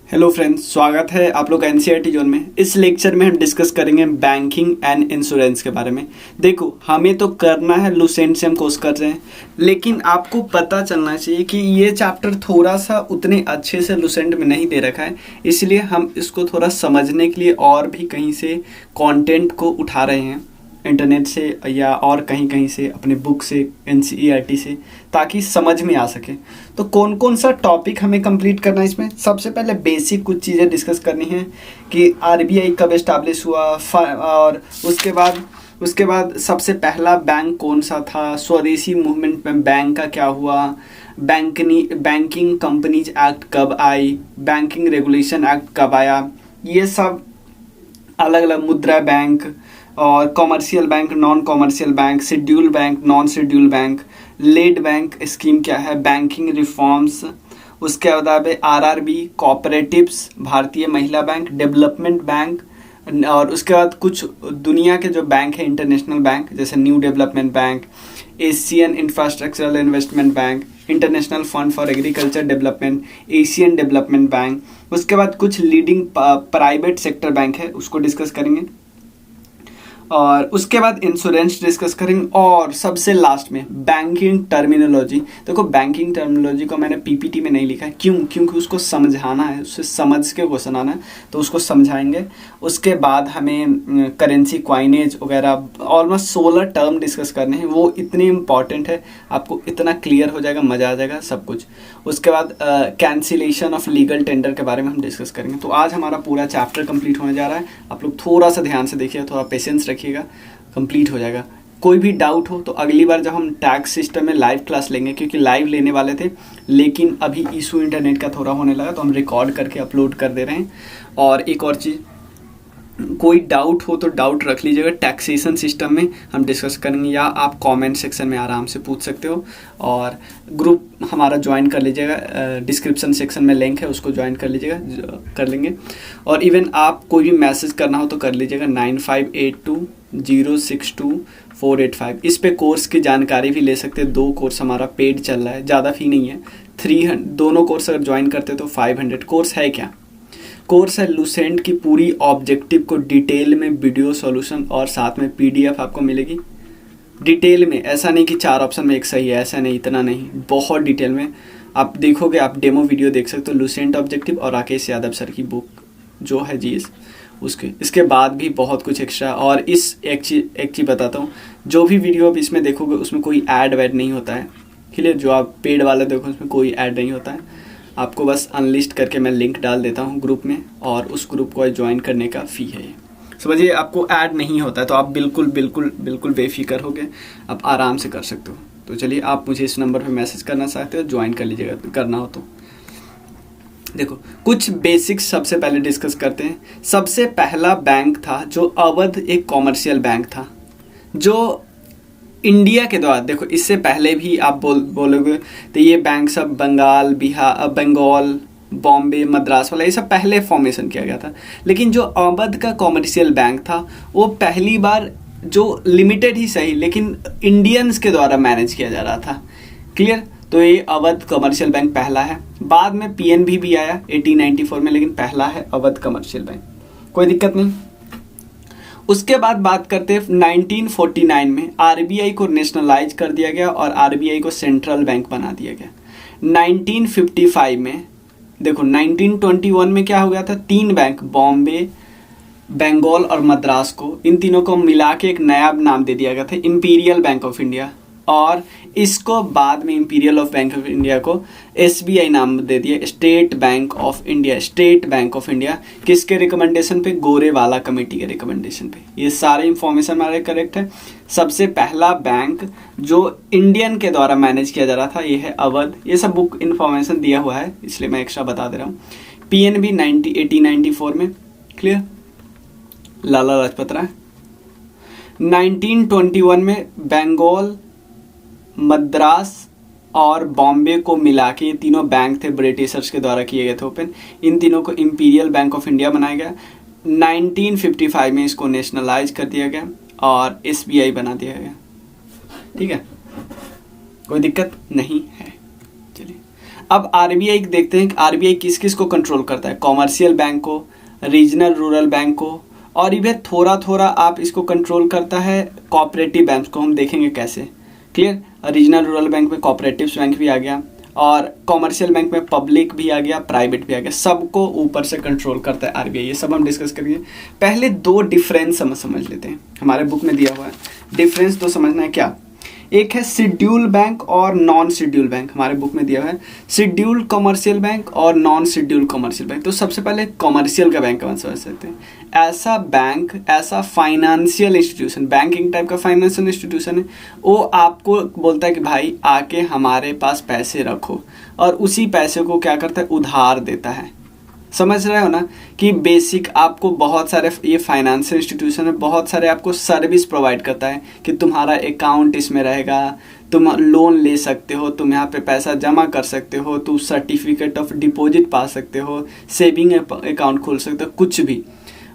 Hello friends, स्वागत है आप लोग एनसीईआरटी जोन में। इस लेक्चर में हम डिस्कस करेंगे बैंकिंग एंड इंश्योरेंस के बारे में। देखो, हमें तो करना है, लुसेंट से हम कोर्स कर रहे हैं, लेकिन आपको पता चलना चाहिए कि ये चैप्टर थोड़ा सा उतने अच्छे से लुसेंट में नहीं दे रखा है, इसलिए हम इसको थोड़ा समझने के लिए और भी कहीं से कंटेंट को उठा रहे हैं, इंटरनेट से या और कहीं कहीं से, अपने बुक से, एनसीईआरटी से, ताकि समझ में आ सके। तो कौन कौन सा टॉपिक हमें कंप्लीट करना है इसमें? सबसे पहले बेसिक कुछ चीज़ें डिस्कस करनी है कि आरबीआई कब एस्टैब्लिश हुआ, और उसके बाद सबसे पहला बैंक कौन सा था, स्वदेशी मूवमेंट में बैंक का क्या हुआ, बैंकिंग कंपनीज एक्ट कब आई, बैंकिंग रेगुलेशन एक्ट कब आया, ये सब अलग अलग, मुद्रा बैंक और commercial bank, non commercial bank, schedule bank, non schedule bank, lead bank scheme क्या है, बैंकिंग रिफॉर्म्स, उसके बाद आरआरबी, कोऑपरेटिव्स, भारतीय महिला बैंक, डेवलपमेंट बैंक, और उसके बाद कुछ दुनिया के जो बैंक है इंटरनेशनल बैंक, जैसे new development bank, Asian infrastructural investment bank, international fund for agriculture development, Asian development bank. उसके बाद कुछ लीडिंग प्राइवेट सेक्टर बैंक है, उसको डिस्कस करेंगे, और उसके बाद इंश्योरेंस डिस्कस करेंगे, और सबसे लास्ट में बैंकिंग टर्मिनोलॉजी। देखो, बैंकिंग टर्मिनोलॉजी को मैंने पीपीटी में नहीं लिखा है, क्योंकि उसको समझाना है, उससे समझ के क्वेश्चन आना है, तो उसको समझाएंगे। उसके बाद हमें करेंसी, क्वाइनेज वगैरह ऑलमोस्ट 16 टर्म डिस्कस करने हैं, वो इतने इंपॉर्टेंट है, आपको इतना क्लियर हो जाएगा, मज़ा आ जाएगा सब कुछ। उसके बाद कैंसिलेशन ऑफ लीगल टेंडर के बारे में हम डिस्कस करेंगे। तो आज हमारा पूरा चैप्टर कंप्लीट होने जा रहा है। आप लोग थोड़ा सा ध्यान से देखिए, थोड़ा पेशेंस रखिएगा, कंप्लीट हो जाएगा। कोई भी डाउट हो तो अगली बार जब हम टैक्स सिस्टम में लाइव क्लास लेंगे, क्योंकि लाइव लेने वाले थे, लेकिन अभी इशू इंटरनेट का थोड़ा होने लगा, तो हम रिकॉर्ड करके अपलोड कर दे रहे हैं। और एक और चीज़, कोई डाउट हो तो डाउट रख लीजिएगा, टैक्सेशन सिस्टम में हम डिस्कस करेंगे, या आप कमेंट सेक्शन में आराम से पूछ सकते हो। और ग्रुप हमारा ज्वाइन कर लीजिएगा, डिस्क्रिप्शन सेक्शन में लिंक है, उसको ज्वाइन कर लीजिएगा, कर लेंगे। और इवन आप कोई भी मैसेज करना हो तो कर लीजिएगा 9582062485। इस पे कोर्स की जानकारी भी ले सकते हैं। 2 कोर्स हमारा पेड चल रहा है, ज़्यादा फी नहीं है, 300। दोनों कोर्स अगर ज्वाइन करते तो 500। कोर्स है क्या? कोर्स है लुसेंट की पूरी ऑब्जेक्टिव को डिटेल में वीडियो सॉल्यूशन और साथ में पीडीएफ आपको मिलेगी डिटेल में। ऐसा नहीं कि 4 ऑप्शन में एक सही है, ऐसा नहीं, इतना नहीं, बहुत डिटेल में आप देखोगे। आप डेमो वीडियो देख सकते हो, लुसेंट ऑब्जेक्टिव और राकेश यादव सर की बुक जो है जीएस, उसके इसके बाद भी बहुत कुछ एक्स्ट्रा। और इस एक चीज़ बताता हूँ, जो भी वीडियो आप इसमें देखोगे उसमें कोई ऐड वैड नहीं होता है, क्लियर? जो आप पेड वाले देखो उसमें कोई ऐड नहीं होता है। आपको बस अनलिस्ट करके मैं लिंक डाल देता हूँ ग्रुप में, और उस ग्रुप को ज्वाइन करने का फ़ी है ये, समझिए। आपको ऐड नहीं होता है, तो आप बिल्कुल बिल्कुल बिल्कुल बेफिक्र हो गए, आप आराम से कर सकते हो। तो चलिए, आप मुझे इस नंबर पे मैसेज करना चाहते हो, ज्वाइन कर लीजिएगा, करना हो तो। देखो, कुछ बेसिक्स सबसे पहले डिस्कस करते हैं। सबसे पहला बैंक था जो अवध, एक कॉमर्शियल बैंक था जो इंडिया के द्वारा, देखो इससे पहले भी आप बोलोगे तो ये बैंक सब बंगाल, बिहार, बंगाल, बॉम्बे, मद्रास वाला, ये सब पहले फॉर्मेशन किया गया था। लेकिन जो अवध का कॉमर्शियल बैंक था, वो पहली बार, जो लिमिटेड ही सही, लेकिन इंडियंस के द्वारा मैनेज किया जा रहा था, क्लियर? तो ये अवध कमर्शियल बैंक पहला है। बाद में पीएनबी भी आया 1894 में, लेकिन पहला है अवध कमर्शियल बैंक, कोई दिक्कत नहीं। उसके बाद बात करते हैं 1949 में आरबीआई को नेशनलाइज कर दिया गया और आरबीआई को सेंट्रल बैंक बना दिया गया। 1955 में, देखो 1921 में क्या हो गया था, 3 बैंक, बॉम्बे, बंगाल और मद्रास को, इन तीनों को मिला के एक नया नाम दे दिया गया था, इंपीरियल बैंक ऑफ इंडिया। और इसको बाद में imperial of bank of India को एसबीआई नाम दे दिया, state bank of India. State bank of India किसके रिकमेंडेशन पे? गोरेवाला कमेटी के रिकमेंडेशन पे। ये सारे इंफॉर्मेशन हमारे करेक्ट है। सबसे पहला बैंक जो इंडियन के द्वारा मैनेज किया जा रहा था, ये है अवध। ये सब बुक इंफॉर्मेशन दिया हुआ है, इसलिए मैं एक्स्ट्रा बता दे रहा हूँ। पीएनबी 1894 में, क्लियर? लाला लाजपत राय। 1921 में बंगाल, मद्रास और बॉम्बे को मिला के, ये तीनों बैंक थे, ब्रिटिशर्स के द्वारा किए गए थे ओपन, इन तीनों को इंपीरियल बैंक ऑफ इंडिया बनाया गया। 1955 में इसको नेशनलाइज कर दिया गया और एसबीआई बना दिया गया, ठीक है, कोई दिक्कत नहीं है। चलिए अब आरबीआई देखते हैं कि आरबीआई किस किस को कंट्रोल करता है, कॉमर्शियल बैंक को, रीजनल रूरल बैंक को, और इधर थोड़ा थोड़ा आप इसको कंट्रोल करता है कोऑपरेटिव बैंक को। हम देखेंगे कैसे। क्लियर। रीजनल रूरल बैंक में कोऑपरेटिव बैंक भी आ गया और कॉमर्शियल बैंक में पब्लिक भी आ गया, प्राइवेट भी आ गया, सबको ऊपर से कंट्रोल करता है आरबीआई। ये सब हम डिस्कस करेंगे। पहले दो डिफरेंस हम समझ लेते हैं, हमारे बुक में दिया हुआ है डिफरेंस। तो समझना है क्या, एक है शेड्यूल बैंक और नॉन शेड्यूल बैंक। हमारे बुक में दिया हुआ है शेड्यूल कमर्शियल बैंक और नॉन शेड्यूल कमर्शियल बैंक। तो सबसे पहले कमर्शियल का बैंक हम समझ सकते हैं। ऐसा बैंक, ऐसा फाइनेंशियल इंस्टीट्यूशन, बैंकिंग टाइप का फाइनेंशियल इंस्टीट्यूशन है, वो आपको बोलता है कि भाई आके हमारे पास पैसे रखो, और उसी पैसे को क्या करता है, उधार देता है। समझ रहे हो ना कि बेसिक आपको बहुत सारे, ये फाइनेंशियल इंस्टीट्यूशन है, बहुत सारे आपको सर्विस प्रोवाइड करता है कि तुम्हारा अकाउंट इसमें रहेगा, तुम लोन ले सकते हो, तुम यहाँ पे पैसा जमा कर सकते हो, तुम सर्टिफिकेट ऑफ डिपॉजिट पा सकते हो, सेविंग अकाउंट खोल सकते हो, कुछ भी।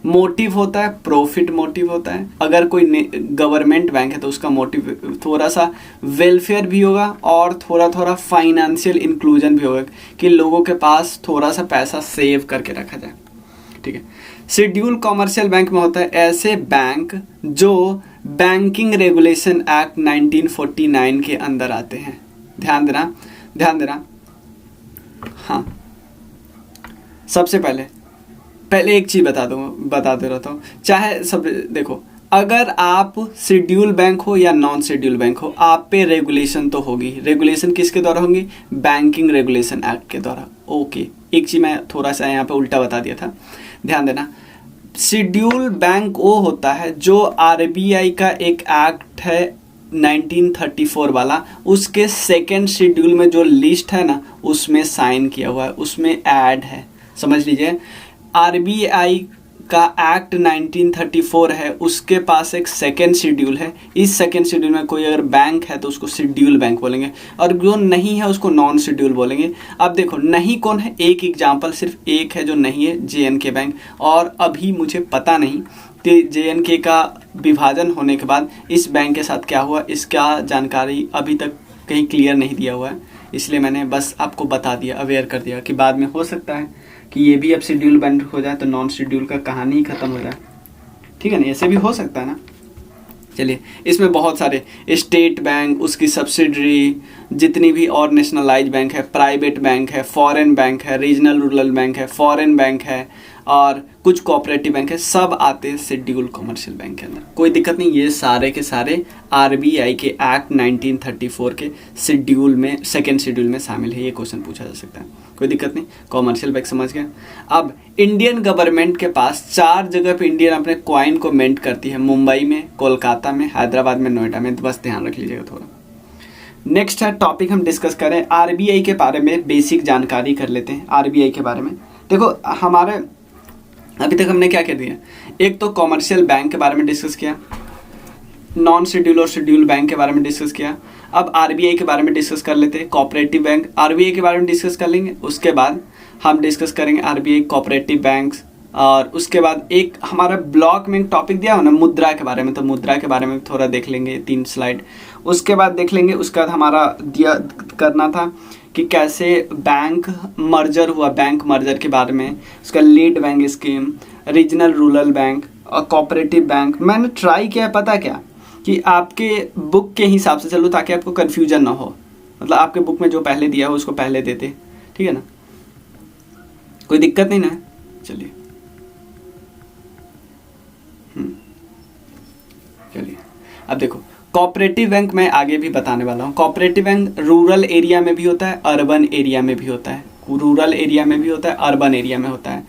मोटिव होता है प्रॉफिट मोटिव होता है। अगर कोई गवर्नमेंट बैंक है तो उसका मोटिव थोड़ा सा वेलफेयर भी होगा और थोड़ा थोड़ा फाइनेंशियल इंक्लूजन भी होगा कि लोगों के पास थोड़ा सा पैसा सेव करके रखा जाए। ठीक है। शेड्यूल कॉमर्शियल बैंक में होता है ऐसे बैंक जो बैंकिंग रेगुलेशन एक्ट 1949 के अंदर आते हैं। ध्यान देना। हाँ, सबसे पहले एक चीज बता दे रहा हूँ। चाहे सब देखो, अगर आप शेड्यूल बैंक हो या नॉन शेड्यूल बैंक हो, आप पे रेगुलेशन तो होगी। रेगुलेशन किसके द्वारा होंगी, बैंकिंग रेगुलेशन एक्ट के द्वारा। ओके, एक चीज मैं थोड़ा सा यहाँ पे उल्टा बता दिया था, ध्यान देना। शेड्यूल बैंक वो होता है जो आरबीआई का एक एक्ट है 1934 वाला, उसके सेकेंड शेड्यूल में जो लिस्ट है ना, उसमें साइन किया हुआ है, उसमें ऐड है। समझ लीजिए, आरबीआई का एक्ट 1934 है, उसके पास एक सेकेंड शेड्यूल है। इस सेकेंड शेड्यूल में कोई अगर बैंक है तो उसको शेड्यूल बैंक बोलेंगे, और जो नहीं है उसको नॉन शेड्यूल बोलेंगे। अब देखो, नहीं कौन है, एक एग्जांपल सिर्फ एक है जो नहीं है, जेएनके बैंक। और अभी मुझे पता नहीं कि जेएनके का विभाजन होने के बाद इस बैंक के साथ क्या हुआ, इसका जानकारी अभी तक कहीं क्लियर नहीं दिया हुआ है, इसलिए मैंने बस आपको बता दिया, अवेयर कर दिया कि बाद में हो सकता है कि ये भी अब शेड्यूल बैंक हो जाए तो नॉन शेड्यूल का कहानी ही खत्म हो जाए। ठीक है ना, ऐसे भी हो सकता है ना। चलिए, इसमें बहुत सारे स्टेट बैंक, उसकी सब्सिडरी, जितनी भी और नेशनलाइज बैंक है, प्राइवेट बैंक है, फॉरेन बैंक है, रीजनल रूरल बैंक है, फॉरेन बैंक है, और कुछ कोऑपरेटिव बैंक है, सब आते हैं शेड्यूल कमर्शियल बैंक के अंदर। कोई दिक्कत नहीं, ये सारे के सारे आरबीआई के एक्ट 1934 के शेड्यूल में, सेकेंड शेड्यूल में शामिल है। ये क्वेश्चन पूछा जा सकता है, कोई दिक्कत नहीं। कॉमर्शियल बैंक समझ गए। अब इंडियन गवर्नमेंट के पास 4 जगह पे इंडियन अपने कॉइन को मिंट करती है, मुंबई में, कोलकाता में, हैदराबाद में, नोएडा में। बस ध्यान रख लीजिएगा थोड़ा। नेक्स्ट है टॉपिक हम डिस्कस करें आरबीआई के बारे में, बेसिक जानकारी कर लेते हैं आरबीआई के बारे में। देखो, हमारे अभी तक हमने क्या कर दिया, एक तो कॉमर्शियल बैंक के बारे में डिस्कस किया, नॉन शेड्यूल और शेड्यूल बैंक के बारे में डिस्कस किया। अब आरबीआई के बारे में डिस्कस कर लेते हैं, कोऑपरेटिव बैंक। आरबीआई के बारे में डिस्कस कर लेंगे, उसके बाद हम डिस्कस करेंगे आरबीआई कोऑपरेटिव बैंक्स, और उसके बाद एक हमारा ब्लॉक में टॉपिक दिया हो ना मुद्रा के बारे में, तो मुद्रा के बारे में थोड़ा देख लेंगे, 3 स्लाइड। उसके बाद देख लेंगे, उसके बाद हमारा दिया करना था कि कैसे बैंक मर्जर हुआ, बैंक मर्जर के बारे में, उसका lead bank scheme, regional rural bank और कोऑपरेटिव बैंक। मैंने ट्राई किया, पता क्या, कि आपके बुक के हिसाब से चलो ताकि आपको कन्फ्यूजन ना हो, मतलब आपके बुक में जो पहले दिया हो उसको पहले देते, ठीक है ना, कोई दिक्कत नहीं ना। चलिए चलिए, अब देखो, कोऑपरेटिव बैंक मैं आगे भी बताने वाला हूँ। कोऑपरेटिव बैंक रूरल एरिया में भी होता है, अर्बन एरिया में भी होता है, रूरल एरिया में भी होता है, अर्बन एरिया में होता है।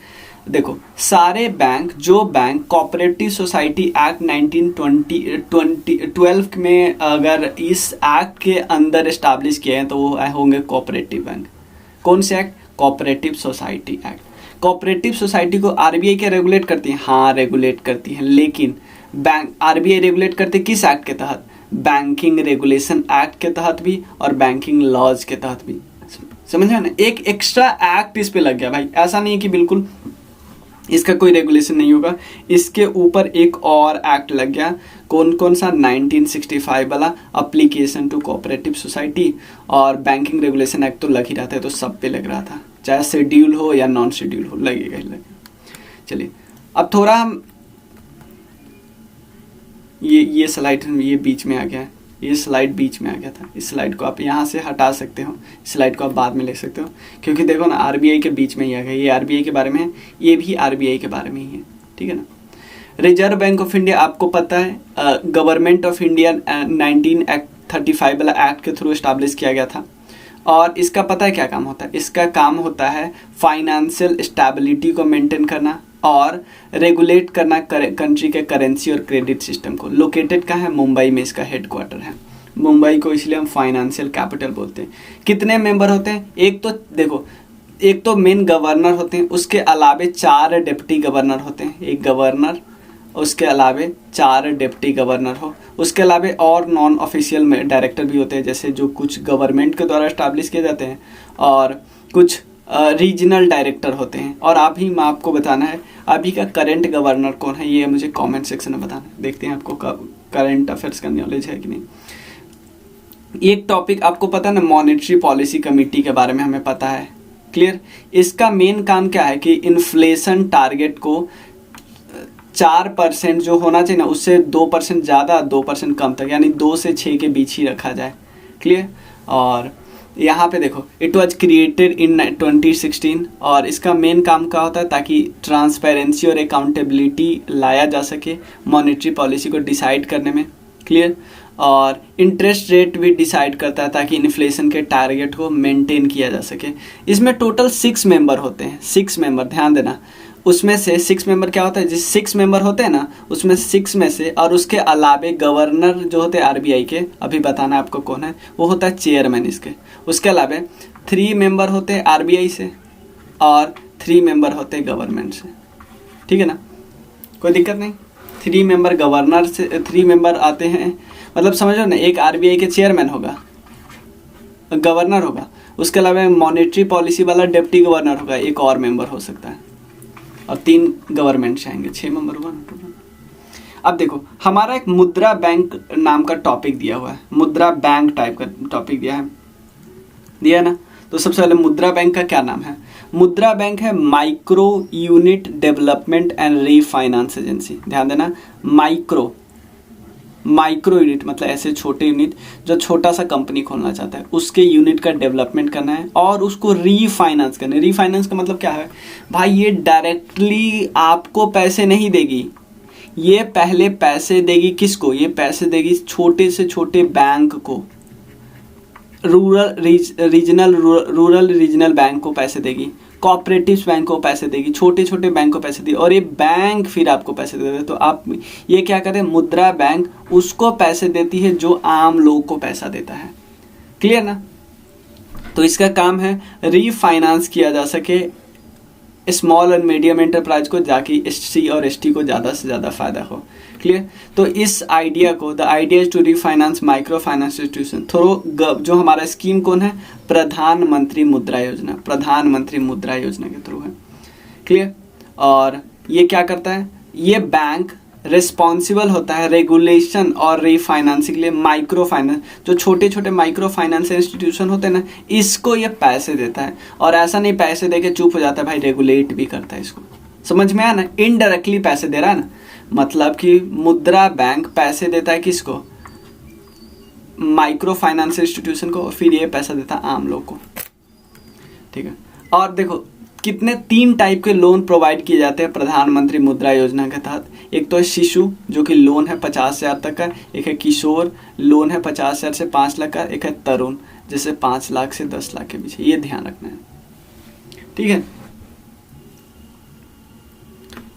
देखो, सारे बैंक, जो बैंक कोऑपरेटिव सोसाइटी एक्ट 1912 में अगर इस एक्ट के अंदर एस्टैब्लिश किए हैं तो वो होंगे कोऑपरेटिव बैंक। कौन से act, cooperative society act. Cooperative society को आरबीआई के रेगुलेट करती है, हाँ रेगुलेट करती है, लेकिन बैंक आरबीआई रेगुलेट करते किस एक्ट के तहत, बैंकिंग रेगुलेशन एक्ट के तहत भी और बैंकिंग लॉज के तहत भी। समझ रहे ना, एक एक्स्ट्रा एक्ट इस पे लग गया भाई, ऐसा नहीं है कि बिल्कुल इसका कोई रेगुलेशन नहीं होगा। इसके ऊपर एक और एक्ट लग गया, कौन कौन सा, 1965 वाला एप्लीकेशन टू कोऑपरेटिव सोसाइटी, और बैंकिंग रेगुलेशन एक्ट तो लग ही रहा था, तो सब पे लग रहा था, चाहे शेड्यूल हो या नॉन शेड्यूल हो, लगेगा ही लगेगा। चलिए अब थोड़ा हम ये स्लाइड ये बीच में आ गया है, ये स्लाइड बीच में आ गया था, इस स्लाइड को आप यहाँ से हटा सकते हो, इस स्लाइड को आप बाद में ले सकते हो, क्योंकि देखो ना आरबीआई के बीच में ही आ गया, ये आरबीआई के बारे में है, ये भी आरबीआई के बारे में ही है, ठीक है ना। रिजर्व बैंक ऑफ इंडिया आपको पता है, गवर्नमेंट ऑफ इंडिया 1935 वाला एक्ट के थ्रू इस्टाब्लिश किया गया था, और इसका पता है क्या काम होता है, इसका काम होता है फाइनेंशियल स्टेबिलिटी को मेंटेन करना और रेगुलेट करना कंट्री के करेंसी और क्रेडिट सिस्टम को। लोकेटेड कहाँ है, मुंबई में इसका हेडक्वार्टर है, मुंबई को इसलिए हम फाइनेंशियल कैपिटल बोलते हैं। कितने मेंबर होते हैं, एक तो देखो, एक तो मेन गवर्नर होते हैं, उसके अलावे 4 डिप्टी गवर्नर होते हैं, एक गवर्नर, उसके अलावे 4 डिप्टी गवर्नर हो, उसके अलावे और नॉन ऑफिशियल में डायरेक्टर भी होते हैं, जैसे जो कुछ गवर्नमेंट के द्वारा इस्टेब्लिश किए जाते हैं, और कुछ रीजनल डायरेक्टर होते हैं। और अभी मैं आपको बताना है अभी का करंट गवर्नर कौन है, ये मुझे कमेंट सेक्शन में बताना है, देखते हैं आपको करंट अफेयर्स का नॉलेज है कि नहीं। एक टॉपिक आपको पता है ना, मॉनेटरी पॉलिसी कमेटी के बारे में हमें पता है, क्लियर। इसका मेन काम क्या है कि इन्फ्लेशन टारगेट को 4% जो होना चाहिए ना, उससे 2% ज़्यादा 2% कम तक, यानी 2 से 6 के बीच ही रखा जाए, क्लियर। और यहाँ पे देखो, इट वाज क्रिएटेड इन 2016, और इसका मेन काम क्या होता है, ताकि ट्रांसपेरेंसी और अकाउंटेबिलिटी लाया जा सके मॉनेटरी पॉलिसी को डिसाइड करने में, क्लियर। और इंटरेस्ट रेट भी डिसाइड करता है ताकि इन्फ्लेशन के टारगेट को मेंटेन किया जा सके। इसमें टोटल 6 मेंबर होते हैं, 6 मेंबर, ध्यान देना। उसमें से 6 मेंबर क्या होता है, जिस 6 मेंबर होते हैं ना, उसमें 6 में से, और उसके अलावे गवर्नर जो होते हैं आरबीआई के, अभी बताना है आपको कौन है, वो होता है चेयरमैन इसके। उसके अलावे 3 मेंबर होते हैं आरबीआई से, और 3 मेंबर होते हैं गवर्नमेंट से, ठीक है ना, कोई दिक्कत नहीं। 3 मेंबर गवर्नर से, 3 मेंबर आते हैं, मतलब समझ लो ना, एक आरबीआई के चेयरमैन होगा, गवर्नर होगा, उसके अलावा मॉनेटरी पॉलिसी वाला डिप्टी गवर्नर होगा, एक और मेंबर हो सकता है, और 3 गवर्नमेंट से आएंगे, 6 मेंबर हुआ ना टोटल। अब देखो, हमारा एक मुद्रा बैंक नाम का टॉपिक दिया हुआ है, मुद्रा बैंक टाइप का टॉपिक दिया है ना। तो सबसे पहले मुद्रा बैंक का क्या नाम है, मुद्रा बैंक है micro unit development and refinance agency. ध्यान देना, माइक्रो यूनिट मतलब ऐसे छोटे यूनिट, जो छोटा सा कंपनी खोलना चाहता है उसके यूनिट का डेवलपमेंट करना है और उसको रीफाइनेंस करना है। रीफाइनेंस का मतलब क्या है भाई, ये डायरेक्टली आपको पैसे नहीं देगी, ये पहले पैसे देगी किसको, ये पैसे देगी छोटे से छोटे बैंक को, रूरल रीजनल बैंक को पैसे देगी, कोऑपरेटिव बैंक को पैसे देगी, छोटे छोटे बैंक को पैसे देगी, और ये बैंक फिर आपको पैसे देते हैं। तो आप ये क्या करें, मुद्रा बैंक उसको पैसे देती है जो आम लोग को पैसा देता है, क्लियर ना। तो इसका काम है रीफाइनेंस किया जा सके स्मॉल एंड मीडियम एंटरप्राइज को, जाकि एससी और एसटी को ज़्यादा से ज़्यादा फायदा हो, क्लियर। तो इस आइडिया को, the idea is to refinance micro finance institution through, जो हमारा स्कीम कौन है, प्रधानमंत्री मुद्रा योजना, प्रधानमंत्री मुद्रा योजना के थ्रू है, क्लियर। और ये क्या करता है, ये बैंक रिस्पॉन्सिबल होता है रेगुलेशन और रीफाइनेंसिंग के लिए माइक्रो फाइनेंस, जो छोटे छोटे माइक्रो फाइनेंस इंस्टीट्यूशन होते हैं ना, इसको ये पैसे देता है। और ऐसा नहीं पैसे दे के चुप हो जाता है भाई, रेगुलेट भी करता है इसको, समझ में आया ना, इनडायरेक्टली पैसे दे रहा है ना, मतलब कि मुद्रा बैंक पैसे देता है किसको, माइक्रो फाइनेंस इंस्टीट्यूशन को, और फिर ये पैसा देता है आम लोग को, ठीक है। और देखो कितने 3 टाइप के लोन प्रोवाइड किए जाते हैं प्रधानमंत्री मुद्रा योजना के तहत। एक तो है शिशु, जो कि लोन है 50,000 तक का, एक है किशोर, लोन है 50,000 से 5 लाख का, एक है तरुण, जैसे 5 लाख से 10 लाख के बीच, ये ध्यान रखना है, ठीक है,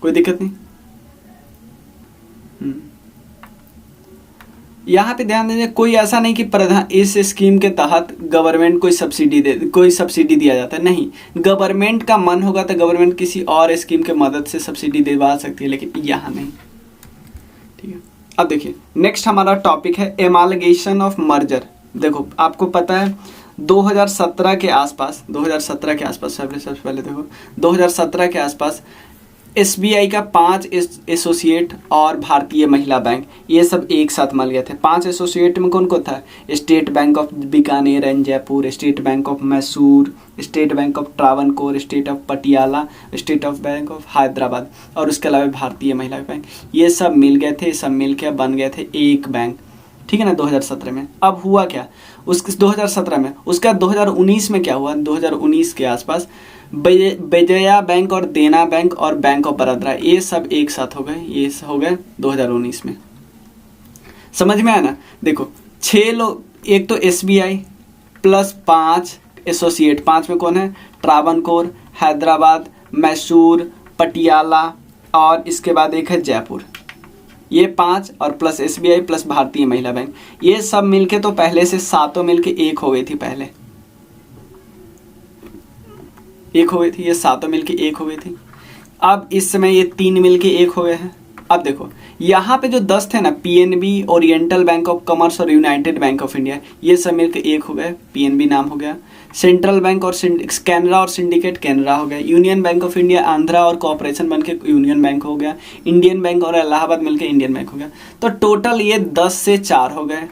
कोई दिक्कत नहीं। यहाँ पे ध्यान दीजिए, कोई ऐसा नहीं कि इस स्कीम के तहत गवर्नमेंट कोई सब्सिडी दिया जाता है, नहीं। गवर्नमेंट का मन होगा तो गवर्नमेंट किसी और स्कीम के मदद से सब्सिडी दिलवा सकती है, लेकिन यहाँ नहीं, ठीक है। अब देखिए नेक्स्ट हमारा टॉपिक है एमालगेशन ऑफ मर्जर। देखो आपको पता है 2017 के आसपास सबसे पहले देखो 2017 के आसपास एसबीआई का 5 एसोसिएट और भारतीय महिला बैंक, ये सब एक साथ मिल गए थे। 5 एसोसिएट में कौन कौन था? State bank of Bikaner and Jaipur, state bank of Mysore, state bank of Travancore, state of Patiala, state of bank of Hyderabad, और उसके अलावा भारतीय महिला बैंक। ये सब मिल गए थे, सब मिल के बन गए थे एक बैंक, ठीक है ना, 2017 में। अब हुआ क्या उस 2017 में, उसका 2019 में क्या हुआ? 2019 के आसपास विजया बैंक और देना बैंक और बैंक ऑफ बड़ौदा, ये सब एक साथ हो गए, ये हो गए 2019 में। समझ में आया ना? देखो 6 लोग, एक तो एसबीआई प्लस 5 एसोसिएट, 5 में कौन है? ट्रावनकोर, हैदराबाद, मैसूर, पटियाला, और इसके बाद एक है जयपुर। ये 5 और प्लस एसबीआई प्लस भारतीय महिला बैंक, ये सब मिलके तो पहले से 7 मिलके एक हो गई थी, पहले एक हो गई थी, ये 7 मिलके एक हो गई थी। अब इस समय ये 3 मिलके एक हो गए हैं। अब देखो यहाँ पे जो 10 थे ना, PNB, oriental bank of commerce और यूनाइटेड बैंक ऑफ इंडिया, ये सब मिलके एक हो गए, पीएनबी नाम हो गया। सेंट्रल बैंक और कैनरा और सिंडिकेट कैनरा हो गया। Union bank of India Andhra और कॉर्पोरेशन बन के यूनियन बैंक हो गया। इंडियन बैंक और इलाहाबाद मिलके इंडियन बैंक हो गया। तो टोटल ये 10 से 4 हो गए।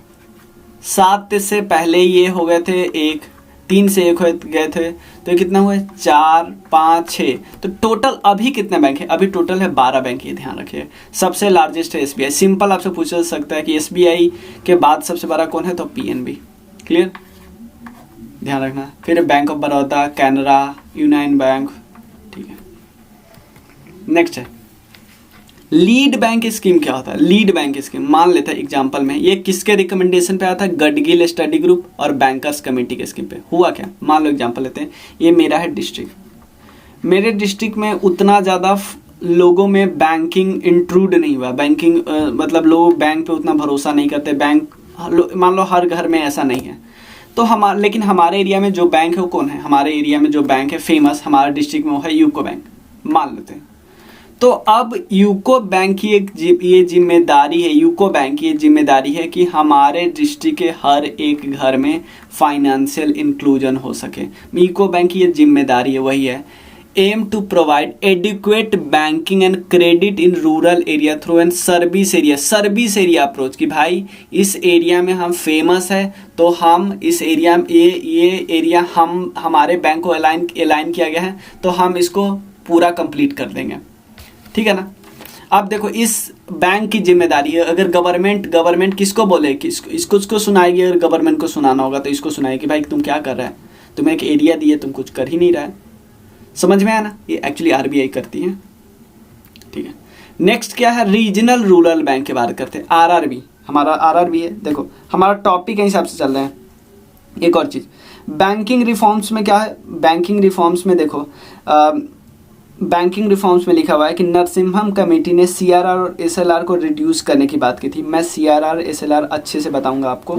7 से पहले ये हो गए थे 1, 3 से 1 हो गए थे, तो ये कितना हुआ? 4, 5, 6। तो टोटल अभी कितने बैंक है? अभी टोटल है 12 बैंक, ये ध्यान रखिए। सबसे लार्जेस्ट है एसबीआई। सिंपल आपसे पूछा जा सकता है कि एसबीआई के बाद सबसे बड़ा कौन है, तो पीएनबी। क्लियर, ध्यान रखना। फिर bank of Baroda, Canara, union bank, ठीक है। नेक्स्ट है लीड बैंक स्कीम। क्या होता है लीड बैंक स्कीम? मान लेते हैं एग्जांपल में ये किसके रिकमेंडेशन पे आया था? गडगिल स्टडी ग्रुप और बैंकर्स कमेटी के स्कीम पे। हुआ क्या, मान लो एग्जांपल लेते हैं, ये मेरा है डिस्ट्रिक्ट। मेरे डिस्ट्रिक्ट में उतना ज़्यादा लोगों में बैंकिंग इंट्रूड नहीं हुआ। बैंकिंग मतलब लोग बैंक पे उतना भरोसा नहीं करते। बैंक मान लो हर घर में ऐसा नहीं है। तो लेकिन हमारे एरिया में जो बैंक है वो कौन है? हमारे एरिया में जो बैंक है फेमस हमारे डिस्ट्रिक्ट में वो है यूको बैंक, मान लेते हैं। तो अब यूको बैंक की ये जिम्मेदारी है, यूको बैंक की ये जिम्मेदारी है कि हमारे डिस्ट्रिक्ट के हर एक घर में फाइनेंशियल इंक्लूजन हो सके। यूको बैंक की ये जिम्मेदारी है, वही है aim to provide adequate banking and credit in rural area through and service area approach. कि भाई इस एरिया में हम फेमस है, तो हम इस एरिया ये एरिया हमारे बैंक को अलाइन किया गया है, तो हम इसको पूरा कंप्लीट कर देंगे, ठीक है ना। अब देखो इस बैंक की जिम्मेदारी है। अगर गवर्नमेंट किसको बोले कि इसको सुनाएगी, अगर गवर्नमेंट को सुनाना होगा तो इसको सुनाएगी कि भाई तुम क्या कर रहा है, तुम्हें एक एरिया दिए, तुम कुछ कर ही नहीं रहा है। समझ में आया ना? ये एक्चुअली आरबीआई करती है, ठीक है। नेक्स्ट क्या है? रीजनल रूरल बैंक की बात करते हैं। आरआरबी, हमारा आरआरबी है। देखो हमारा टॉपिक के हिसाब से चल रहे हैं। एक और चीज़, बैंकिंग रिफॉर्म्स में क्या है? बैंकिंग रिफॉर्म्स में देखो बैंकिंग रिफॉर्म्स में लिखा हुआ है कि नरसिम्हम कमेटी ने सीआरआर और एसएलआर को रिड्यूस करने की बात की थी। मैं सीआरआर एसएलआर अच्छे से बताऊंगा आपको।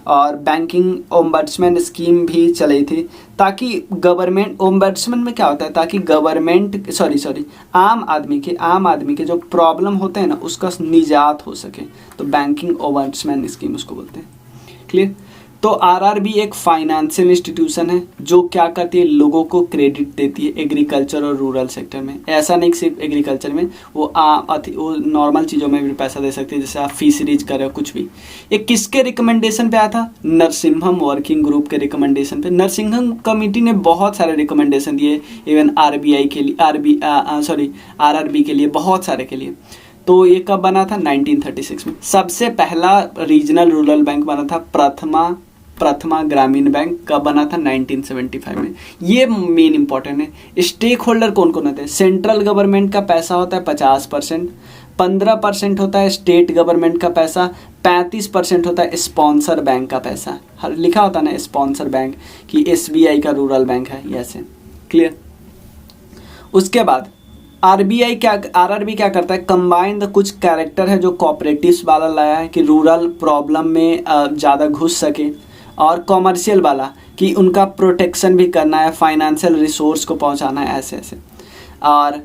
और बैंकिंग ओम्बड्समैन स्कीम भी चली थी, ताकि गवर्नमेंट, ओम्बड्समैन में क्या होता है, ताकि गवर्नमेंट आम आदमी के जो प्रॉब्लम होते हैं ना, उसका निजात हो सके। तो बैंकिंग ओम्बड्समैन स्कीम उसको बोलते हैं। क्लियर? तो आरआरबी एक फाइनेंशियल इंस्टीट्यूशन है जो क्या करती है, लोगों को क्रेडिट देती है एग्रीकल्चर और रूरल सेक्टर में। ऐसा नहीं सिर्फ एग्रीकल्चर में, वो नॉर्मल चीज़ों में भी पैसा दे सकती है, जैसे आप फिशरीज कर रहे हो, कुछ भी। ये किसके रिकमेंडेशन पे आया था? नरसिम्हम वर्किंग ग्रुप के रिकमेंडेशन पे। नरसिम्हम कमेटी ने बहुत सारे रिकमेंडेशन दिए, इवन आरबीआई के लिए, आरआरबी के लिए, बहुत सारे के लिए। तो ये कब बना था? 1936 में। सबसे पहला रीजनल रूरल बैंक बना था प्रथमा ग्रामीण बैंक। कब बना था? 1975 में। ये मेन इंपॉर्टेंट है। स्टेक होल्डर कौन कौन होते हैं? सेंट्रल गवर्नमेंट का पैसा होता है 50%, 15% होता है स्टेट गवर्नमेंट का पैसा, 35% होता है स्पॉन्सर बैंक का पैसा। हर लिखा होता है ना स्पॉन्सर बैंक, कि एसबीआई का रूरल बैंक है, ऐसे। क्लियर? उसके बाद आरआरबी क्या करता है? कंबाइंड कुछ कैरेक्टर है जो कोऑपरेटिव्स वाला लाया है कि रूरल प्रॉब्लम में ज़्यादा घुस सके, और कॉमर्शियल वाला कि उनका प्रोटेक्शन भी करना है, फाइनेंशियल रिसोर्स को पहुंचाना है, ऐसे ऐसे। और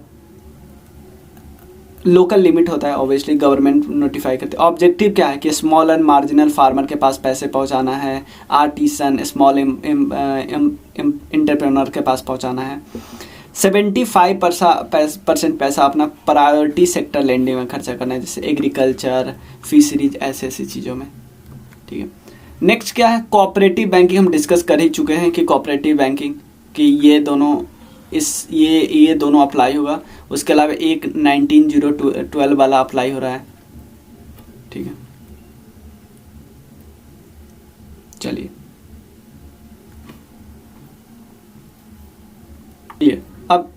लोकल लिमिट होता है, ऑब्वियसली गवर्नमेंट नोटिफाई करती है। ऑब्जेक्टिव क्या है? कि स्मॉल एंड मार्जिनल फार्मर के पास पैसे पहुंचाना है, आर्टिसन स्मॉल एंटरप्रेन्योर के पास पहुंचाना है। 75% पैसा अपना प्रायोरिटी सेक्टर लैंडिंग में खर्चा करना है, जैसे एग्रीकल्चर, फिशरीज, ऐसे ऐसी चीज़ों में। ठीक है, नेक्स्ट क्या है, कोऑपरेटिव बैंकिंग। हम डिस्कस कर ही चुके हैं कि कोऑपरेटिव बैंकिंग कि ये दोनों ये दोनों अप्लाई होगा। उसके अलावा एक 19/012 वाला अप्लाई हो रहा है। ठीक है, चलिए अब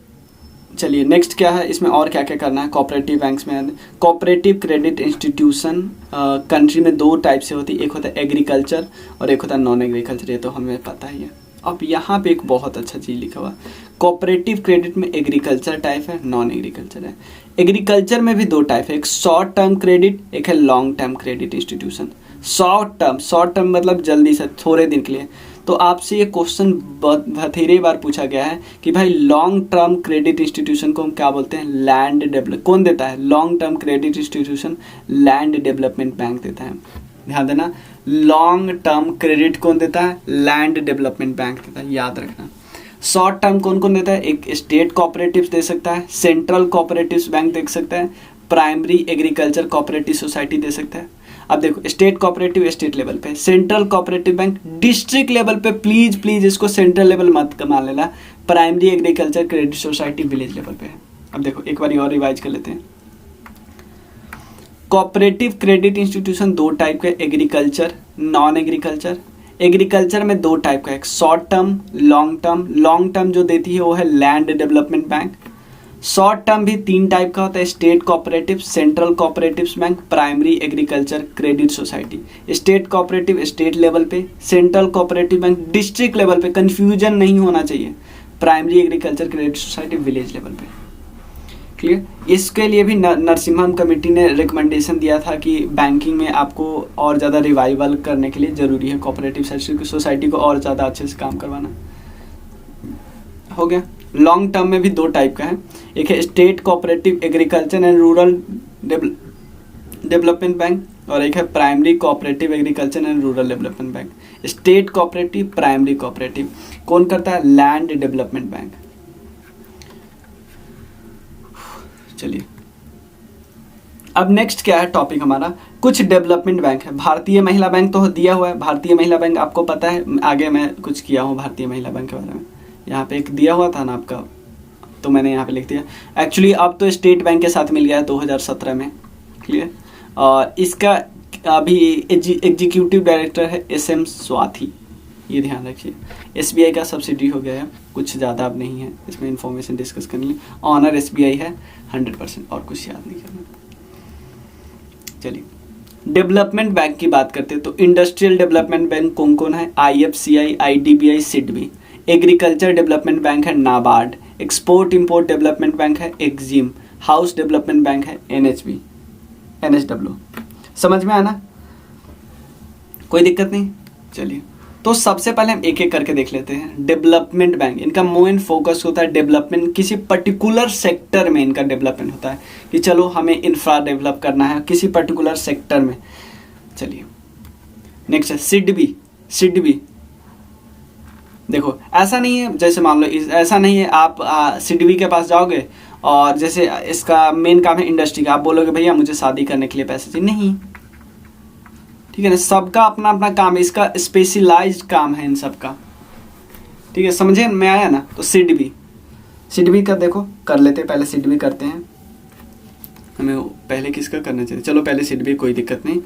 चलिए नेक्स्ट क्या है, इसमें और क्या क्या करना है कोऑपरेटिव बैंक्स में। कोऑपरेटिव क्रेडिट इंस्टीट्यूशन कंट्री में दो टाइप से होती है, एक होता है एग्रीकल्चर और एक होता है नॉन एग्रीकल्चर, ये तो हमें पता ही है। अब यहाँ पे एक बहुत अच्छा चीज़ लिखा हुआ, कोऑपरेटिव क्रेडिट में एग्रीकल्चर टाइप है, नॉन एग्रीकल्चर है। एग्रीकल्चर में भी दो टाइप है, एक शॉर्ट टर्म क्रेडिट, एक है long term credit institution. Short term मतलब जल्दी से, थोड़े दिन के लिए। तो आपसे ये क्वेश्चन बथेरे बार पूछा गया है कि भाई लॉन्ग टर्म क्रेडिट इंस्टीट्यूशन को हम क्या बोलते हैं, लैंड डेवलप। कौन देता है long term credit institution, land development bank देता है। ध्यान देना, लॉन्ग टर्म क्रेडिट कौन देता है, लैंड डेवलपमेंट बैंक देता है, याद रखना। शॉर्ट टर्म कौन कौन देता है, एक स्टेट कोऑपरेटिव दे सकता है, सेंट्रल कोऑपरेटिव बैंक दे सकता है, प्राइमरी एग्रीकल्चर कोऑपरेटिव सोसाइटी दे सकता है। अब देखो, स्टेट कोऑपरेटिव स्टेट लेवल पे, central cooperative bank district level पे, प्लीज इसको सेंट्रल लेवल मत मान लेना, primary agriculture credit society village level पे है। अब देखो एक बार और रिवाइज कर लेते हैं। कोऑपरेटिव क्रेडिट इंस्टीट्यूशन दो टाइप के, एग्रीकल्चर, नॉन एग्रीकल्चर। एग्रीकल्चर में दो टाइप का, एक short term, long term. Long term जो देती है वो है land development bank. Short term भी तीन टाइप का होता है, state cooperative, central cooperative bank, primary agriculture credit society. State cooperative state level पे, central cooperative bank district level पे, कंफ्यूजन नहीं होना चाहिए, primary agriculture credit society village level पे। क्लियर। इसके लिए भी नरसिम्हम कमेटी ने रिकमेंडेशन दिया था कि बैंकिंग में आपको और ज़्यादा रिवाइवल करने के लिए ज़रूरी है कोऑपरेटिव सोसाइटी को और ज़्यादा अच्छे से काम करवाना। हो गया। लॉन्ग टर्म में भी दो टाइप का है, एक है state cooperative agriculture and rural development bank और एक है primary cooperative agriculture and rural development bank. State cooperative, primary cooperative कौन करता है, लैंड डेवलपमेंट बैंक। चलिए अब नेक्स्ट क्या है टॉपिक हमारा, कुछ डेवलपमेंट बैंक है। भारतीय महिला बैंक तो दिया हुआ है, भारतीय महिला बैंक आपको पता है, आगे मैं कुछ किया हूँ भारतीय महिला बैंक के बारे में, यहाँ पे एक दिया हुआ था ना आपका, तो मैंने यहाँ पे लिख दिया। एक्चुअली अब तो स्टेट बैंक के साथ मिल गया है 2017 में। क्लियर। और इसका अभी एग्जीक्यूटिव डायरेक्टर है SM स्वाति, ये ध्यान रखिए। SBI का सब्सिडी हो गया है, कुछ ज़्यादा अब नहीं है इसमें इन्फॉर्मेशन डिस्कस करने लिए। ऑनर SBI है 100%, और कुछ याद नहीं करना। चलिए डेवलपमेंट बैंक की बात करते हैं तो इंडस्ट्रियल डेवलपमेंट बैंक कौन कौन है, IFCI, IDBI, SIDBI। Agriculture development bank है NABARD. Export import development bank है एक्जिम। हाउस डेवलपमेंट बैंक है NHW। समझ में आया ना, कोई दिक्कत नहीं। चलिए तो सबसे पहले हम एक एक करके देख लेते हैं। डेवलपमेंट बैंक, इनका मेन फोकस होता है डेवलपमेंट, किसी पर्टिकुलर सेक्टर में इनका डेवलपमेंट होता है कि चलो हमें इंफ्रा डेवलप करना है किसी पर्टिकुलर सेक्टर में। चलिए नेक्स्ट है सिडबी। देखो ऐसा नहीं है, जैसे मान लो ऐसा नहीं है आप सिडबी के पास जाओगे और जैसे इसका मेन काम है इंडस्ट्री का, आप बोलोगे भैया मुझे शादी करने के लिए पैसे चाहिए, नहीं। ठीक है ना, सबका अपना अपना काम है, इसका स्पेशलाइज्ड काम है इन सबका। ठीक है, समझे में आया ना। तो सिडबी का देखो कर लेते हैं, पहले सिडबी करते हैं। हमें पहले किसका करना चाहिए, चलो पहले सिडबी, कोई दिक्कत नहीं।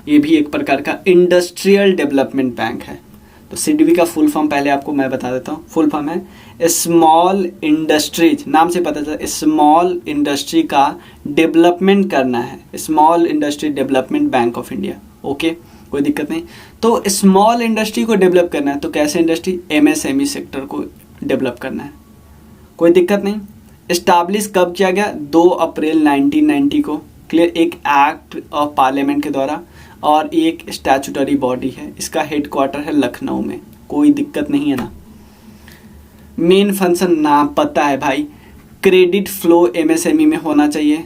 ये भी एक प्रकार का इंडस्ट्रियल डेवलपमेंट बैंक है। तो सिडबी का फुल फॉर्म पहले आपको मैं बता देता हूँ। फुल फॉर्म है स्मॉल इंडस्ट्रीज, नाम से पता चला स्मॉल इंडस्ट्री का डेवलपमेंट करना है, small industry development bank of India. Okay, कोई दिक्कत नहीं। तो स्मॉल इंडस्ट्री को डेवलप करना है, तो कैसे इंडस्ट्री, MSME सेक्टर को डेवलप करना है, कोई दिक्कत नहीं। इस्टाब्लिश कब किया गया, 2 अप्रैल 1990 को। क्लियर। एक एक्ट ऑफ पार्लियामेंट के द्वारा और एक स्टैचुटरी बॉडी है, इसका हेडक्वार्टर है लखनऊ में, कोई दिक्कत नहीं है ना। मेन फंक्शन ना पता है भाई, क्रेडिट फ्लो MSME में होना चाहिए।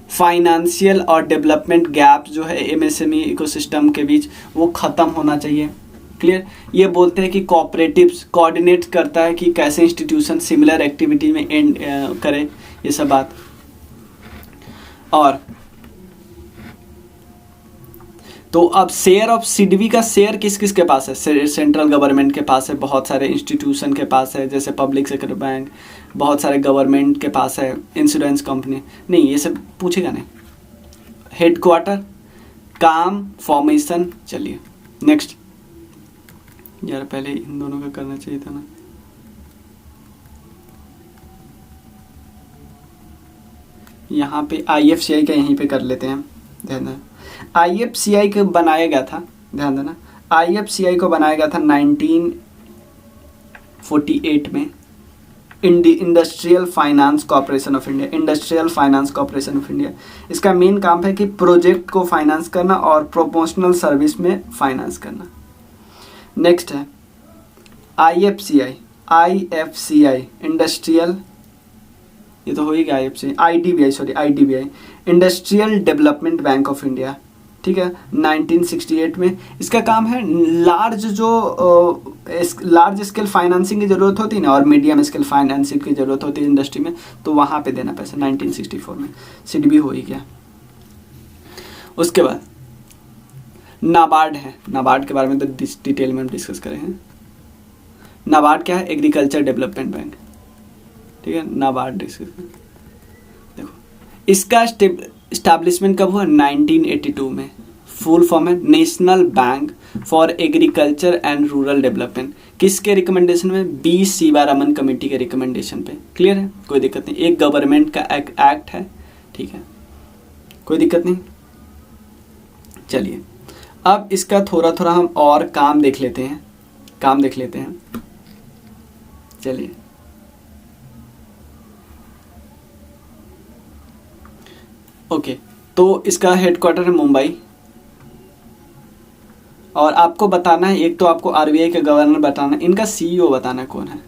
फाइनेंशियल और डेवलपमेंट गैप जो है MSME इकोसिस्टम के बीच वो ख़त्म होना चाहिए। क्लियर। ये बोलते हैं कि कोऑपरेटिव्स कोऑर्डिनेट करता है कि कैसे इंस्टीट्यूशन सिमिलर एक्टिविटी में एंड करे, ये सब बात। और तो अब शेयर ऑफ सिडबी का शेयर किस किस के पास है? सेंट्रल गवर्नमेंट के पास है, बहुत सारे इंस्टीट्यूशन के पास है, जैसे पब्लिक सेक्टर बैंक, बहुत सारे गवर्नमेंट के पास है, इंश्योरेंस कंपनी। नहीं, ये सब पूछेगा नहीं। हेडक्वार्टर, काम, फॉर्मेशन। चलिए नेक्स्ट। यार पहले इन दोनों का करना चाहिए था ना। यहाँ पे IFCI का यहीं पे कर लेते हैं, ध्यान देना। IFCI को बनाया गया था, ध्यान देना, IFCI को बनाया गया था 1948 में, industrial finance corporation of India, industrial finance corporation of India. इसका मेन काम है कि प्रोजेक्ट को फाइनेंस करना और प्रोपोर्शनल सर्विस में फाइनेंस करना। नेक्स्ट है IFCI, इंडस्ट्रियल, ये तो हो ही गया IFCI, IDBI, industrial development bank of India, ठीक है, 1968 में। इसका काम है लार्ज स्केल फाइनेंसिंग की ज़रूरत होती है ना, और मीडियम स्केल फाइनेंसिंग की ज़रूरत होती है इंडस्ट्री में, तो वहाँ पे देना पैसा। 1964 में सिडबी हो ही गया। उसके बाद नाबार्ड है, नाबार्ड के बारे में तो डिटेल में हम डिस्कस करेंगे। नाबार्ड क्या है? एग्रीकल्चर डेवलपमेंट बैंक, ठीक है, नाबार्ड डिस्कस करें। देखो इसका इस्टेब्लिशमेंट कब हुआ? 1982 में। फुल फॉर्म है national bank for agriculture and rural development. किसके रिकमेंडेशन में? B सीवारामन कमेटी के रिकमेंडेशन पे। क्लियर है, कोई दिक्कत नहीं। एक गवर्नमेंट का एक्ट है, ठीक है, कोई दिक्कत नहीं। चलिए अब इसका थोड़ा थोड़ा हम और काम देख लेते हैं, चलिए। ओके, तो इसका हेडक्वार्टर है मुंबई, और आपको बताना है, एक तो आपको RBI का गवर्नर बताना है, इनका CEO बताना है कौन है,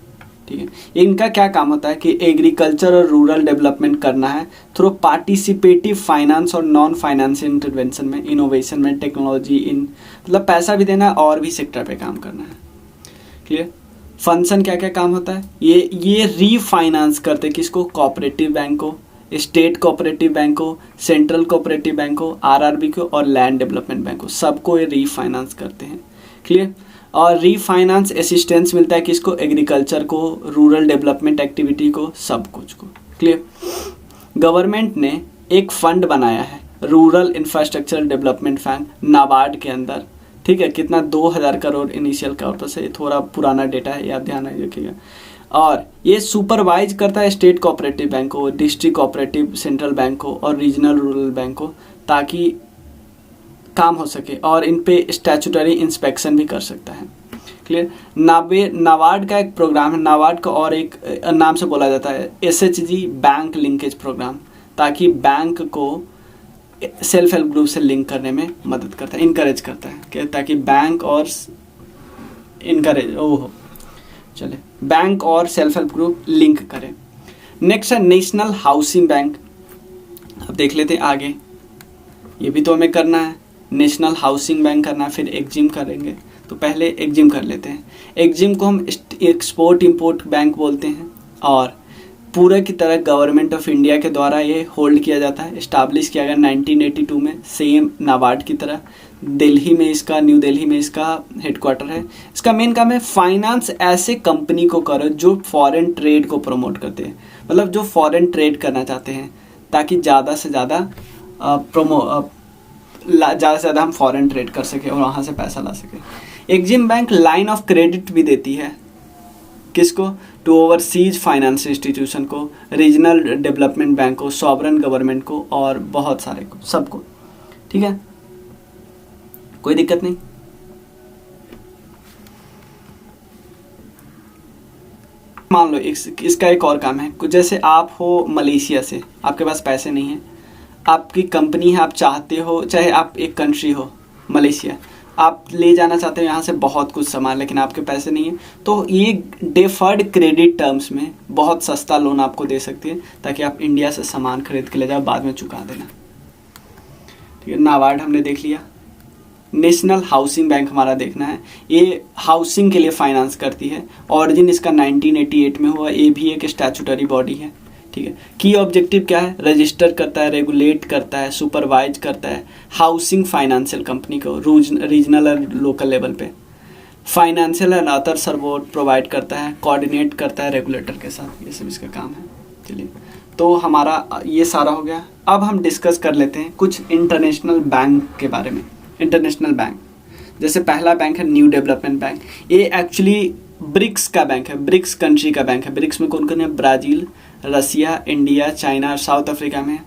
ठीक है। इनका क्या काम होता है कि एग्रीकल्चर और रूरल डेवलपमेंट करना है थ्रू पार्टिसिपेटिव फाइनेंस और नॉन फाइनेंशियल इंटरवेंशन में, इनोवेशन में, टेक्नोलॉजी इन, मतलब पैसा भी देना है और भी सेक्टर पे काम करना है। क्लियर। फंक्शन क्या क्या काम होता है? ये रीफाइनेंस करते किसको? कोऑपरेटिव बैंक को, स्टेट कोऑपरेटिव बैंक को, सेंट्रल कोऑपरेटिव बैंक को, RRB को और लैंड डेवलपमेंट बैंक को, सबको ये रीफाइनेंस करते हैं। क्लियर। और रीफाइनेंस असिस्टेंस मिलता है किसको? एग्रीकल्चर को, रूरल डेवलपमेंट एक्टिविटी को, सब कुछ को। क्लियर। गवर्नमेंट ने एक फंड बनाया है, rural infrastructure development fund, NABARD के अंदर, ठीक है। कितना? 2000 करोड़ इनिशियल कॉर्पस है, थोड़ा पुराना डेटा है, आप ध्यान रखिएगा। और ये सुपरवाइज करता है स्टेट कोऑपरेटिव बैंक को, डिस्ट्रिक्ट कोऑपरेटिव सेंट्रल बैंक को और रीजनल रूरल बैंक को, ताकि काम हो सके, और इन पे स्टैट्यूटरी इंस्पेक्शन भी कर सकता है। क्लियर। नाबार्ड का एक प्रोग्राम है, नाबार्ड का और एक नाम से बोला जाता है SHG, बैंक लिंकेज प्रोग्राम, ताकि बैंक को सेल्फ हेल्प ग्रुप से लिंक करने में मदद करता है, इनकरेज करता है, ताकि बैंक और चले बैंक और सेल्फ हेल्प ग्रुप लिंक करें। नेक्स्ट है नेशनल हाउसिंग बैंक। अब देख लेते हैं आगे, ये भी तो हमें करना है, नेशनल हाउसिंग बैंक करना है, फिर एग्जिम करेंगे। तो पहले एग्जिम कर लेते हैं। एग्जिम को हम एक्सपोर्ट इंपोर्ट बैंक बोलते हैं, और पूरा की तरह गवर्नमेंट ऑफ इंडिया के द्वारा ये होल्ड किया जाता है। इस्टाब्लिश किया गया 1982 में, सेम नाबार्ड की तरह। दिल्ली में इसका, न्यू दिल्ली में इसका हेडक्वार्टर है। इसका मेन काम है फाइनेंस ऐसे कंपनी को करो जो फॉरेन ट्रेड को प्रमोट करते हैं, मतलब जो फॉरेन ट्रेड करना चाहते हैं, ताकि ज़्यादा से ज़्यादा हम फॉरेन ट्रेड कर सके और वहाँ से पैसा ला सके। EXIM bank line of credit भी देती है, किसको? टू ओवरसीज फाइनेंस इंस्टीट्यूशन को, रीजनल डेवलपमेंट बैंक को, सॉवरन गवर्नमेंट को और बहुत सारे को, सबको। ठीक है, कोई दिक्कत नहीं। मान लो इसका एक और काम है, जैसे आप हो मलेशिया से, आपके पास पैसे नहीं है, आपकी कंपनी है, आप चाहते हो, चाहे आप एक कंट्री हो मलेशिया, आप ले जाना चाहते हो यहाँ से बहुत कुछ सामान, लेकिन आपके पैसे नहीं है, तो ये डेफर्ड क्रेडिट टर्म्स में बहुत सस्ता लोन आपको दे सकती है, ताकि आप इंडिया से सामान खरीद के ले जाओ, बाद में चुका देना। ठीक है, नाबार्ड हमने देख लिया। नेशनल हाउसिंग बैंक हमारा देखना है, ये हाउसिंग के लिए फाइनेंस करती है। ऑरिजिन इसका 1988 में हुआ, ये भी एक स्टैट्यूटरी बॉडी है, ठीक है। की ऑब्जेक्टिव क्या है, रजिस्टर करता है, रेगुलेट करता है, सुपरवाइज करता है हाउसिंग फाइनेंशियल कंपनी को रीजनल और लोकल लेवल पे, financial and other service provide करता है, कोऑर्डिनेट करता है रेगुलेटर के साथ, ये सब इसका काम है। चलिए, तो हमारा ये सारा हो गया। अब हम डिस्कस कर लेते हैं कुछ इंटरनेशनल बैंक के बारे में। इंटरनेशनल बैंक, जैसे पहला बैंक है न्यू डेवलपमेंट बैंक। ये एक्चुअली ब्रिक्स का बैंक है, ब्रिक्स कंट्री का बैंक है। ब्रिक्स में कौन कौन है, ब्राज़ील, रसिया, इंडिया, चाइना और साउथ अफ्रीका में।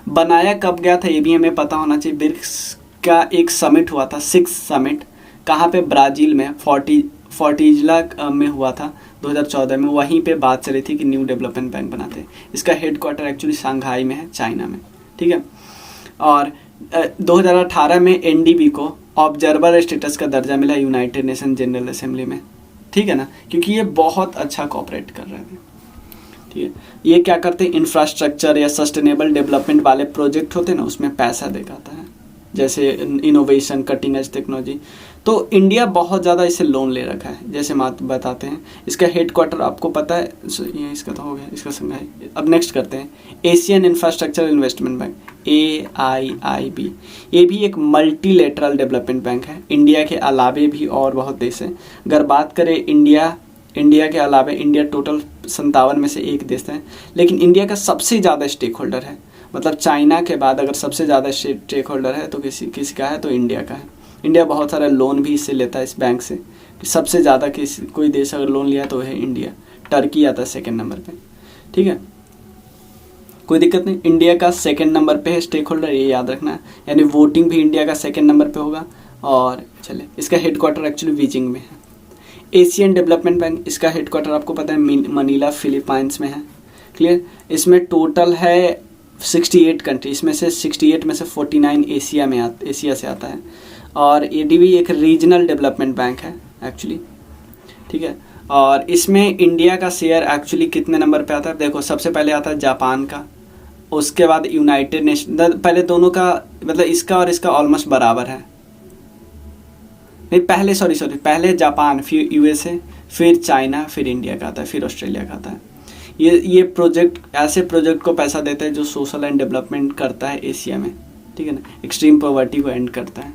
बनाया कब गया था ये भी हमें पता होना चाहिए। ब्रिक्स का एक समिट हुआ था, 6 समिट, कहाँ पे, ब्राज़ील में, फोर्टिजला में हुआ था 2014 में। वहीं पे बात चली थी कि न्यू डेवलपमेंट बैंक बनाते हैं। इसका हेडक्वार्टर एक्चुअली शंघाई में है, चाइना में, ठीक है। और 2018 में एनडीबी को ऑब्जर्वर स्टेटस का दर्जा मिला यूनाइटेड नेशन जनरल असेंबली में, ठीक है ना, क्योंकि ये बहुत अच्छा कोऑपरेट कर रहे थे, ठीक है। ये क्या करते हैं, इंफ्रास्ट्रक्चर या सस्टेनेबल डेवलपमेंट वाले प्रोजेक्ट होते हैं ना, उसमें पैसा दिखाता है, जैसे इनोवेशन, कटिंग एज टेक्नोलॉजी। तो इंडिया बहुत ज़्यादा इसे लोन ले रखा है, जैसे हम बताते हैं। इसका हेडक्वार्टर आपको पता है, ये इसका तो हो गया, इसका संघाई। अब नेक्स्ट करते हैं Asian infrastructure investment bank, AIIB। ये भी एक मल्टीलेटरल डेवलपमेंट बैंक है। इंडिया के अलावे भी और बहुत देश हैं। अगर बात करें इंडिया के अलावा, इंडिया टोटल 57 में से एक देश है, लेकिन इंडिया का सबसे ज़्यादा स्टेक होल्डर है। मतलब चाइना के बाद अगर सबसे ज़्यादा स्टेक होल्डर है तो किसी का है, तो इंडिया का है। इंडिया बहुत सारा लोन भी इससे लेता है, इस बैंक से। सबसे ज़्यादा कोई देश अगर लोन लिया तो है इंडिया। टर्की आता है सेकंड नंबर पे, ठीक है, कोई दिक्कत नहीं। इंडिया का सेकंड नंबर पे है स्टेक होल्डर, ये याद रखना है। यानी वोटिंग भी इंडिया का सेकंड नंबर पे होगा। और चले, इसका हेडक्वार्टर एक्चुअली बीजिंग में है। एशियन डेवलपमेंट बैंक, इसका हेडक्वार्टर आपको पता है मनीला, फिलीपाइंस में है, क्लियर। इसमें टोटल है 68 कंट्री, इसमें से 68 में से 49 एशिया से आता है। और ये भी एक रीजनल डेवलपमेंट बैंक है एक्चुअली, ठीक है। और इसमें इंडिया का शेयर एक्चुअली कितने नंबर पे आता है, देखो सबसे पहले आता है जापान का, उसके बाद यूनाइटेड नेशन। पहले दोनों का मतलब इसका और इसका ऑलमोस्ट बराबर है। नहीं, पहले जापान, फिर यूएसए, फिर चाइना, फिर इंडिया का आता है, फिर ऑस्ट्रेलिया का आता है। ये प्रोजेक्ट, ऐसे प्रोजेक्ट को पैसा देता है जो सोशल एंड डेवलपमेंट करता है एशिया में, ठीक है ना, एक्सट्रीम पॉवर्टी को एंड करता है।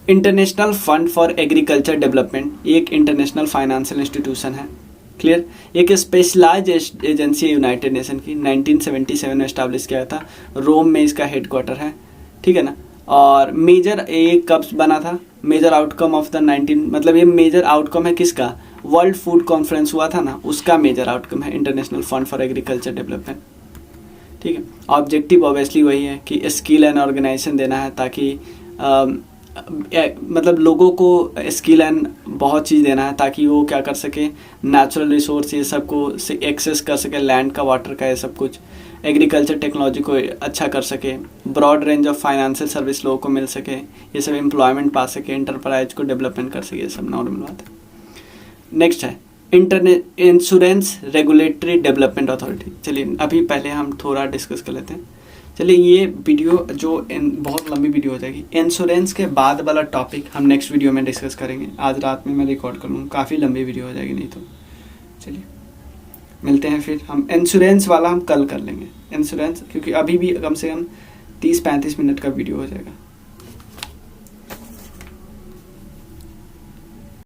International fund for agriculture development, एक इंटरनेशनल फाइनेंशियल इंस्टीट्यूशन है, क्लियर। एक स्पेशलाइज एजेंसी है यूनाइटेड नेशन की, 1977 में एस्टैब्लिश किया था, रोम में इसका हेडक्वार्टर है, ठीक है ना। और मेजर ये कब बना था, मेजर आउटकम ऑफ द 19, मतलब ये मेजर आउटकम है किसका, वर्ल्ड फूड कॉन्फ्रेंस हुआ था ना, उसका मेजर आउटकम है international fund for agriculture development, ठीक है। ऑब्जेक्टिव ऑब्वियसली वही है कि स्किल एंड ऑर्गेनाइजेशन देना है, ताकि मतलब लोगों को स्किल एंड बहुत चीज़ देना है, ताकि वो क्या कर सके, नेचुरल रिसोर्स ये सब को एक्सेस कर सके, लैंड का, वाटर का, ये सब कुछ, एग्रीकल्चर टेक्नोलॉजी को अच्छा कर सके, broad range of financial service लोगों को मिल सके, ये सब एम्प्लॉयमेंट पा सके, इंटरप्राइज को डेवलपमेंट कर सके, ये सब नॉर्मल बात है। नेक्स्ट है इंश्योरेंस रेगुलेटरी डेवलपमेंट अथॉरिटी। चलिए अभी पहले हम थोड़ा डिस्कस कर लेते हैं। चलिए, ये वीडियो जो बहुत लंबी वीडियो हो जाएगी। इंश्योरेंस के बाद वाला टॉपिक हम नेक्स्ट वीडियो में डिस्कस करेंगे। आज रात में मैं रिकॉर्ड कर लूँगा, काफ़ी लंबी वीडियो हो जाएगी नहीं तो। चलिए मिलते हैं फिर। हम इंश्योरेंस वाला हम कल कर लेंगे, इंश्योरेंस, क्योंकि अभी भी कम से कम 30-35 मिनट का वीडियो हो जाएगा।